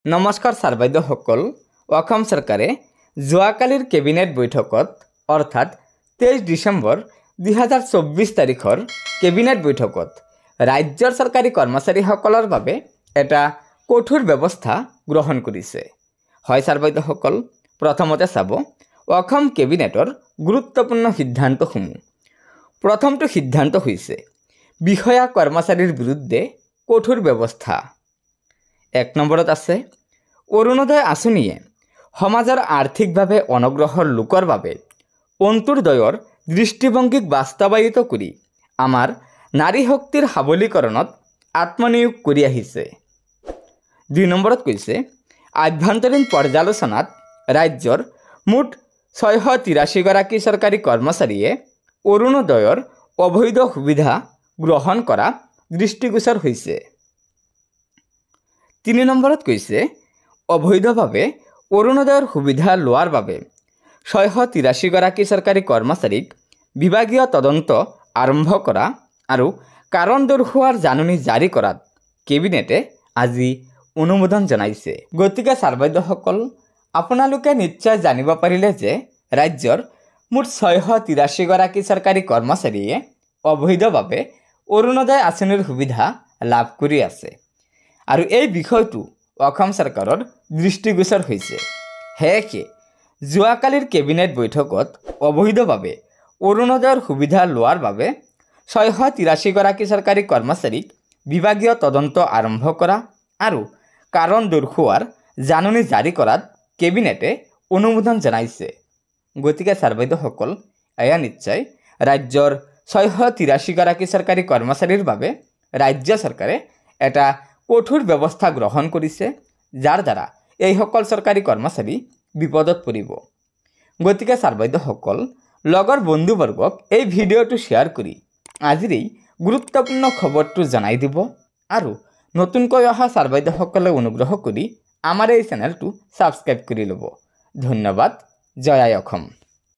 নমস্কাৰ ছাৰ বাইদেউসকল। অসম চৰকাৰে যোৱাকালিৰ কেবিনেট বৈঠকত অৰ্থাৎ 23 ডিচেম্বৰ 2024 তাৰিখৰ কেবিনেট বৈঠকত ৰাজ্যৰ চৰকাৰী কৰ্মচাৰীসকলৰ বাবে এটা কঠোৰ ব্যৱস্থা গ্ৰহণ কৰিছে। হয় ছাৰ বাইদেউসকল, প্ৰথমতে চাব অসম কেবিনেটৰ গুৰুত্বপূৰ্ণ সিদ্ধান্তসমূহ। প্ৰথমটো সিদ্ধান্ত হৈছে বিষয়া কৰ্মচাৰীৰ বিৰুদ্ধে কঠোৰ ব্যৱস্থা। 1 নম্বৰত আছে অৰুণোদয় আঁচনিয়ে সমাজৰ আৰ্থিকভাৱে অনগ্ৰসৰ লোকৰ বাবে অন্তোদয়ৰ দৃষ্টিভংগীক বাস্তৱায়িত কৰি আমাৰ নাৰী শক্তিৰ সবলীকৰণত আত্মনিয়োগ কৰি আহিছে। 2 নম্বৰত কৈছে আভ্যন্তৰীণ পৰ্যালোচনাত ৰাজ্যৰ মুঠ 683 গৰাকী চৰকাৰী কৰ্মচাৰীয়ে অৰুণোদয়ৰ অবৈধ সুবিধা গ্ৰহণ কৰা দৃষ্টিগোচৰ হৈছে। 3 নম্বৰত কৈছে অবৈধভাৱে অৰুণোদয়ৰ সুবিধা লোৱাৰ বাবে 683 গৰাকী চৰকাৰী কৰ্মচাৰীক বিভাগীয় তদন্ত আৰম্ভ কৰা আৰু কাৰণ দৰ্শোৱাৰ জাননী জাৰি কৰাত কেবিনেটে আজি অনুমোদন জনাইছে। গতিকে ছাৰ বাইদেউসকল, আপোনালোকে নিশ্চয় জানিব পাৰিলে যে ৰাজ্যৰ মুঠ 683 গৰাকী চৰকাৰী কৰ্মচাৰীয়ে অবৈধভাৱে অৰুণোদয় আঁচনিৰ সুবিধা লাভ কৰি আছে আৰু এই বিষয়টো অসম চৰকাৰৰ দৃষ্টিগোচৰ হৈছে। সেয়েহে যোৱাকালিৰ কেবিনেট বৈঠকত অবৈধভাৱে অৰুণোদয়ৰ সুবিধা লোৱাৰ বাবে 683 গৰাকী চৰকাৰী কৰ্মচাৰীক বিভাগীয় তদন্ত আৰম্ভ কৰা আৰু কাৰণ দৰ্শোৱাৰ জাননী জাৰি কৰাত কেবিনেটে অনুমোদন জনাইছে। গতিকে ছাৰ বাইদেউসকল, এয়া নিশ্চয় ৰাজ্যৰ 683 গৰাকী চৰকাৰী কৰ্মচাৰীৰ বাবে ৰাজ্য চৰকাৰে এটা কঠোৰ ব্যৱস্থা গ্ৰহণ কৰিছে, যাৰ দ্বাৰা এইসকল চৰকাৰী কৰ্মচাৰী বিপদত পৰিব। গতিকে ছাৰ বাইদেউসকল, লগৰ বন্ধুবৰ্গক এই ভিডিঅ'টো শ্বেয়াৰ কৰি আজিৰ এই গুৰুত্বপূৰ্ণ খবৰটো জনাই দিব আৰু নতুনকৈ অহা ছাৰ বাইদেউসকলে অনুগ্ৰহ কৰি আমাৰ এই চেনেলটো ছাবস্ক্ৰাইব কৰি ল'ব। ধন্যবাদ। জয় আই অসম।